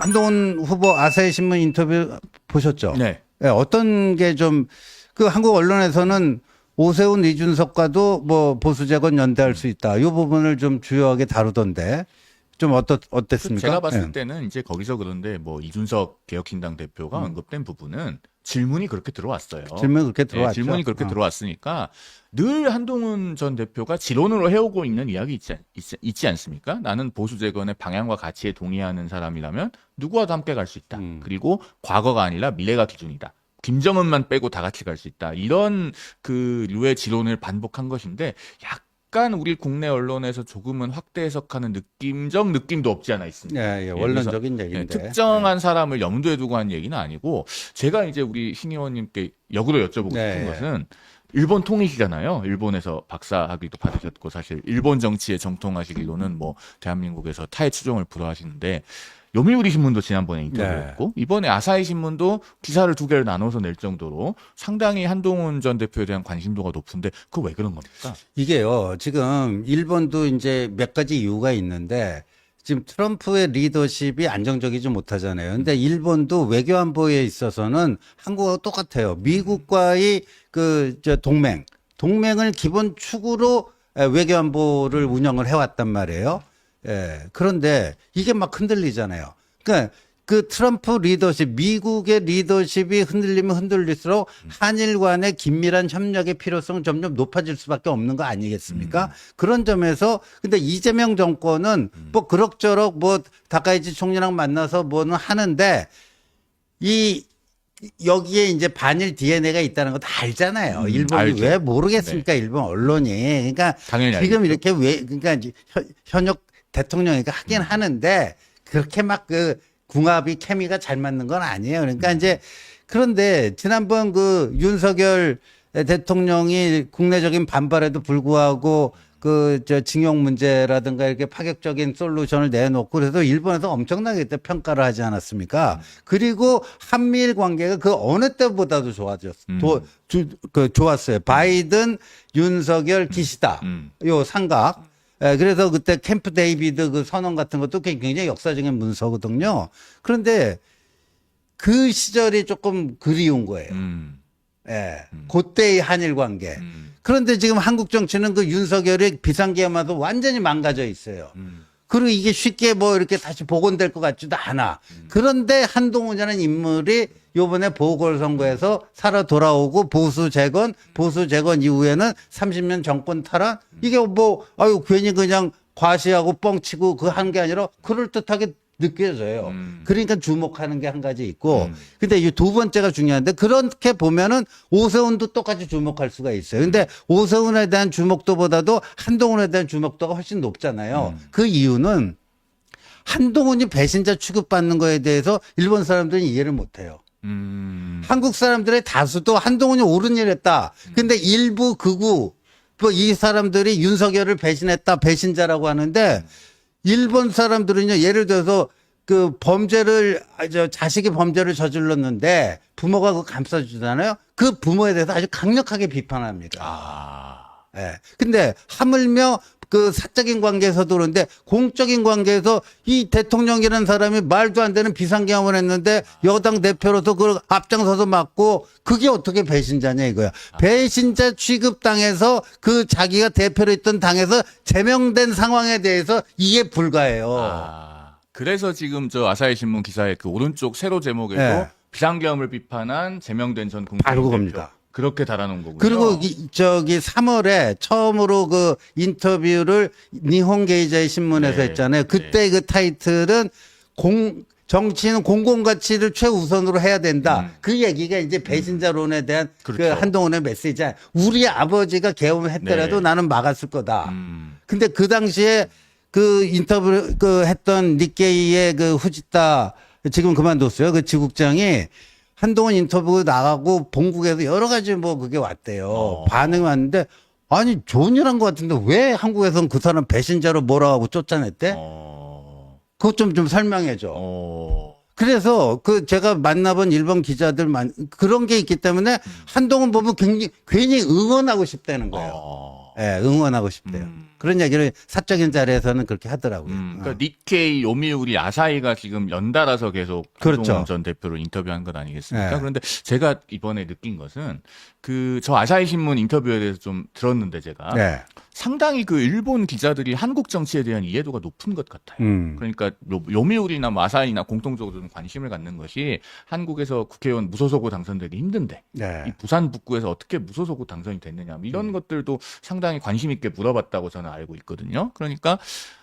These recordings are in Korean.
한동훈 후보 아사히 신문 인터뷰 보셨죠? 네. 네, 어떤 게 좀 그 한국 언론에서는 오세훈, 이준석과도 뭐 보수 재건 연대할 수 있다. 이 부분을 좀 주요하게 다루던데 좀 어땠습니까? 제가 봤을 예. 때는 이제 거기서 그런데 뭐 이준석 개혁신당 대표가 언급된 부분은 질문이 그렇게 들어왔어요. 질문 그렇게 네, 들어왔죠. 질문이 그렇게 들어왔으니까 늘 한동훈 전 대표가 지론으로 해오고 있는 이야기 있지 않습니까? 나는 보수 재건의 방향과 가치에 동의하는 사람이라면 누구와도 함께 갈 수 있다. 그리고 과거가 아니라 미래가 기준이다. 김정은만 빼고 다 같이 갈 수 있다. 이런 그 류의 지론을 반복한 것인데 약간 우리 국내 언론에서 조금은 확대 해석하는 느낌적 느낌도 없지 않아 있습니다. 예, 예, 원론적인 얘기인데. 특정한 사람을 염두에 두고 한 얘기는 아니고 제가 이제 우리 신 의원님께 역으로 여쭤보고 네, 싶은 예. 것은 일본 통일이잖아요. 일본에서 박사학위도 받으셨고 사실 일본 정치에 정통하시기로는 뭐 대한민국에서 타의 추종을 불허하시는데 요미우리 신문도 지난번에 인터뷰했고 이번에 아사히 신문도 기사를 2개를 나눠서 낼 정도로 상당히 한동훈 전 대표에 대한 관심도가 높은데 그거 왜 그런 겁니까? 이게요, 지금 일본도 이제 몇 가지 이유가 있는데 지금 트럼프의 리더십이 안정적이지 못하잖아요. 근데 일본도 외교안보에 있어서는 한국하고 똑같아요. 미국과의 동맹을 기본 축으로 외교안보를 운영을 해왔단 말이에요. 예. 그런데 이게 막 흔들리잖아요. 그러니까 그 트럼프 리더십, 미국의 리더십이 흔들리면 흔들릴수록 한일 간의 긴밀한 협력의 필요성은 점점 높아질 수밖에 없는 거 아니겠습니까? 그런 점에서 근데 이재명 정권은 뭐 그럭저럭 뭐 다카이치 총리랑 만나서 뭐는 하는데 여기에 이제 반일 DNA가 있다는 거 다 알잖아요. 일본이 알죠. 왜 모르겠습니까? 일본 언론이. 그러니까 당연히 지금 알겠죠. 이렇게 그러니까 이제 현역 대통령이니까 하긴 하는데 그렇게 막 그 궁합이 케미가 잘 맞는 건 아니에요. 그러니까 이제 그런데 지난번 그 윤석열 대통령이 국내적인 반발에도 불구하고 징용 문제라든가 이렇게 파격적인 솔루션을 내놓고 그래서 일본에서 엄청나게 그때 평가를 하지 않았습니까? 그리고 한미일 관계가 그 어느 때보다도 좋았어요. 바이든, 윤석열, 기시다. 요 삼각. 그래서 그때 캠프 데이비드 그 선언 같은 것도 굉장히 역사적인 문서거든요. 그런데 그 시절이 조금 그리운 거예요. 예. 그때의 한일 관계. 그런데 지금 한국 정치는 그 윤석열의 비상계엄하고 완전히 망가져 있어요. 그리고 이게 쉽게 뭐 이렇게 다시 복원될 것 같지도 않아. 그런데 한동훈이라는 인물이 요번에 보궐선거에서 살아 돌아오고 보수 재건 이후에는 30년 정권 탈환 이게 뭐 괜히 그냥 과시하고 뻥치고 그 한 게 아니라 그럴듯하게 느껴져요. 그러니까 주목하는 게 한 가지 있고. 근데 이 두 번째가 중요한데 그렇게 보면은 오세훈도 똑같이 주목할 수가 있어요. 근데 오세훈에 대한 주목도보다도 한동훈에 대한 주목도가 훨씬 높잖아요. 그 이유는 한동훈이 배신자 취급받는 거에 대해서 일본 사람들은 이해를 못 해요. 한국 사람들의 다수도 한동훈이 옳은 일 했다. 근데 일부 극우, 뭐 이 사람들이 윤석열을 배신했다, 배신자라고 하는데 일본 사람들은요, 예를 들어서 그 자식이 범죄를 저질렀는데 부모가 그거 감싸주잖아요. 그 부모에 대해서 아주 강력하게 비판합니다. 예. 근데 하물며 그 사적인 관계에서도 그런데 공적인 관계에서 이 대통령이라는 사람이 말도 안 되는 비상계엄을 했는데 여당 대표로서 그걸 앞장서서 막고 그게 어떻게 배신자냐 이거야. 배신자 취급당해서 그 자기가 대표로 있던 당에서 제명된 상황에 대해서 이해 불가해요. 그래서 지금 저 아사히 신문 기사의 그 오른쪽 세로 제목에도 네. 비상계엄을 비판한 제명된 전 바로 국무총리 그겁니다. 그렇게 달아놓은 거군요. 그리고 3월에 처음으로 그 인터뷰를 니혼 게이자의 신문에서 네. 했잖아요. 그때 그 타이틀은 정치는 공공가치를 최우선으로 해야 된다. 그 얘기가 이제 배신자론에 대한 그 그렇죠. 한동훈의 메시지야. 우리 아버지가 계엄을 했더라도 네. 나는 막았을 거다. 근데 그 당시에 그 인터뷰 했던 니케이의 그 후지타 지금 그만뒀어요. 그 지국장이 한동훈 인터뷰 나가고 본국에서 여러 가지 뭐 그게 왔대요. 반응이 왔는데 아니 좋은 일 한 것 같은데 왜 한국에서는 그 사람 배신자로 몰아가고 쫓아냈대? 그것 좀 설명해 줘. 그래서 제가 만나본 일본 기자들 그런 게 있기 때문에 한동훈 보면 괜히 응원하고 싶다는 거예요. 예, 응원하고 싶대요. 그런 얘기를 사적인 자리에서는 그렇게 하더라고요. 그러니까 니케이, 요미우리, 아사히가 지금 연달아서 계속 그렇죠. 한동훈 전 대표를 인터뷰한 것 아니겠습니까? 네. 그런데 제가 이번에 느낀 것은 저 아사히 신문 인터뷰에 대해서 좀 들었는데 제가 네. 상당히 그 일본 기자들이 한국 정치에 대한 이해도가 높은 것 같아요. 그러니까 요미우리나 뭐 아사히나 공통적으로 좀 관심을 갖는 것이 한국에서 국회의원 무소속으로 당선되기 힘든데 네. 이 부산 북구에서 어떻게 무소속으로 당선이 됐느냐 이런 것들도 상당히 관심 있게 물어봤다고 저는 알고 있거든요. 그러니까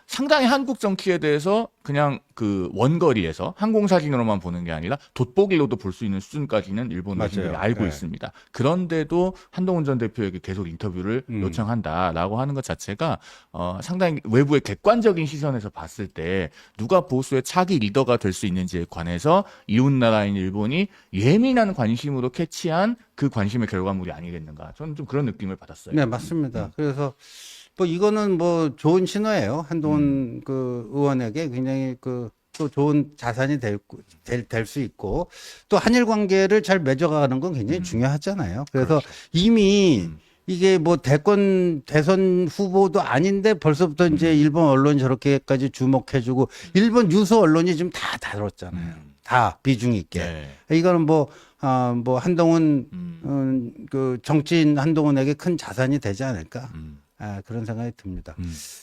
상당히 한국 정치에 대해서 그냥 그 원거리에서 항공사진으로만 보는 게 아니라 돋보기로도 볼 수 있는 수준까지는 일본 의원들이 맞아요. 알고 네. 있습니다. 그런데도 한동훈 전 대표에게 계속 인터뷰를 요청한다라고 하는 것 자체가 상당히 외부의 객관적인 시선에서 봤을 때 누가 보수의 차기 리더가 될 수 있는지에 관해서 이웃나라인 일본이 예민한 관심으로 캐치한 그 관심의 결과물이 아니겠는가. 저는 좀 그런 느낌을 받았어요. 네, 맞습니다. 그래서 뭐 이거는 뭐 좋은 신호예요. 한동훈 그 의원에게 굉장히 그 또 좋은 자산이 될 수 있고 또 한일 관계를 잘 맺어가는 건 굉장히 중요하잖아요. 그래서 이미 이게 뭐 대선 후보도 아닌데 벌써부터 이제 일본 언론이 저렇게까지 주목해주고 일본 유수 언론이 지금 다 다뤘잖아요. 다 비중 있게. 네. 이거는 뭐 한동훈 그 정치인 한동훈에게 큰 자산이 되지 않을까. 그런 생각이 듭니다.